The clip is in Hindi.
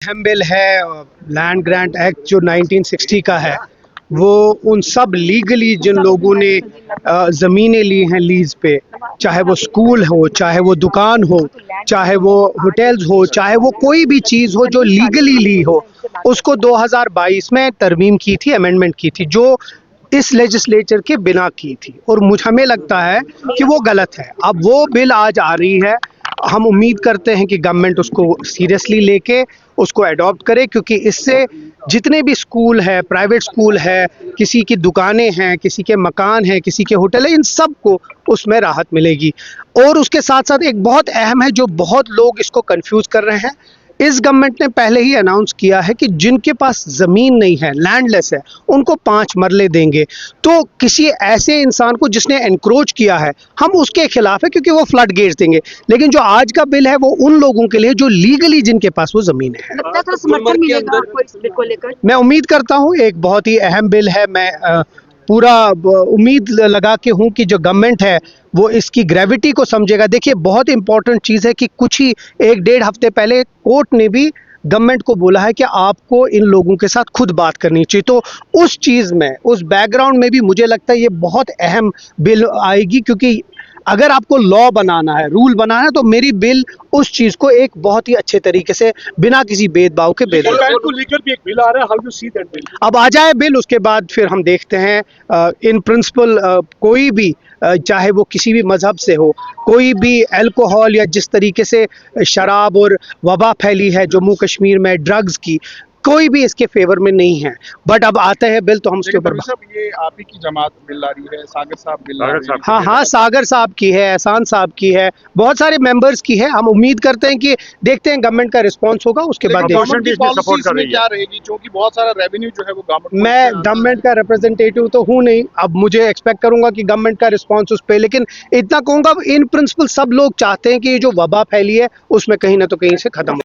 अहम बिल है लैंड ग्रांट एक्ट जो 1960 का है, वो उन सब लीगली जिन लोगों ने ज़मीनें ली हैं लीज पे, चाहे वो स्कूल हो, चाहे वो दुकान हो, चाहे वो होटल्स हो, चाहे वो कोई भी चीज़ हो जो लीगली ली हो, उसको 2022 में तरमीम की थी, अमेंडमेंट की थी, जो इस लेजिस्लेचर के बिना की थी। और हमें लगता है कि वो गलत है। अब वो बिल आज आ रही है, हम उम्मीद करते हैं कि गवर्नमेंट उसको सीरियसली लेके उसको अडॉप्ट करे, क्योंकि इससे जितने भी स्कूल है, प्राइवेट स्कूल है, किसी की दुकानें हैं, किसी के मकान हैं, किसी के होटल है, इन सब को उसमें राहत मिलेगी। और उसके साथ साथ एक बहुत अहम है जो बहुत लोग इसको कंफ्यूज कर रहे हैं, इस गवर्नमेंट ने पहले ही अनाउंस किया है कि जिनके पास ज़मीन नहीं है, लैंडलेस है, उनको 5 मरले देंगे। तो किसी ऐसे इंसान को जिसने एनक्रोच किया है, हम उसके खिलाफ है, क्योंकि वो फ्लड गेट्स देंगे। लेकिन जो आज का बिल है वो उन लोगों के लिए जो लीगली जिनके पास वो ज़मीन है। लगता है समर्थन मिलेगा आपको इस बिल को लेकर? मैं उम्मीद करता हूँ, एक बहुत ही अहम बिल है। मैं पूरा उम्मीद लगा के हूँ कि जो गवर्नमेंट है वो इसकी ग्रेविटी को समझेगा। देखिए, बहुत इंपॉर्टेंट चीज़ है कि कुछ ही 1-1.5 हफ्ते पहले कोर्ट ने भी गवर्नमेंट को बोला है कि आपको इन लोगों के साथ खुद बात करनी चाहिए। तो उस चीज़ में, उस बैकग्राउंड में भी मुझे लगता है ये बहुत अहम बिल आएगी, क्योंकि अगर आपको लॉ बनाना है, रूल बनाना है, तो मेरी बिल उस चीज़ को एक बहुत ही अच्छे तरीके से बिना किसी भेदभाव के को लेकर भी एक बिल आ रहा है, how you see that bill? अब आ जाए बिल, उसके बाद फिर हम देखते हैं। इन प्रिंसिपल कोई भी चाहे वो किसी भी मज़हब से हो, कोई भी अल्कोहल या जिस तरीके से शराब और वबा फैली है जम्मू कश्मीर में ड्रग्स की, कोई भी इसके फेवर में नहीं है। बट अब आता है बिल तो हम उसके ऊपर ये आप ही की जमात बिल आ रही है, सागर साहब बिल आ रही है। हाँ हाँ, सागर साहब की है, एहसान साहब की है, बहुत सारे मेंबर्स की है। हम उम्मीद करते हैं कि देखते हैं गवर्नमेंट का रिस्पांस होगा, उसके बाद सपोर्ट कर रही है क्या रहेगी, क्योंकि बहुत सारा रेवेन्यू जो है वो गवर्नमेंट। मैं गवर्नमेंट का रिप्रेजेंटेटिव तो हूँ नहीं, अब मुझे एक्सपेक्ट करूंगा कि गवर्नमेंट का रिस्पांस उस पर, लेकिन इतना कहूंगा इन प्रिंसिपल सब लोग चाहते हैं कि ये जो वबा फैली है उसमें कहीं ना तो कहीं से खत्म हो।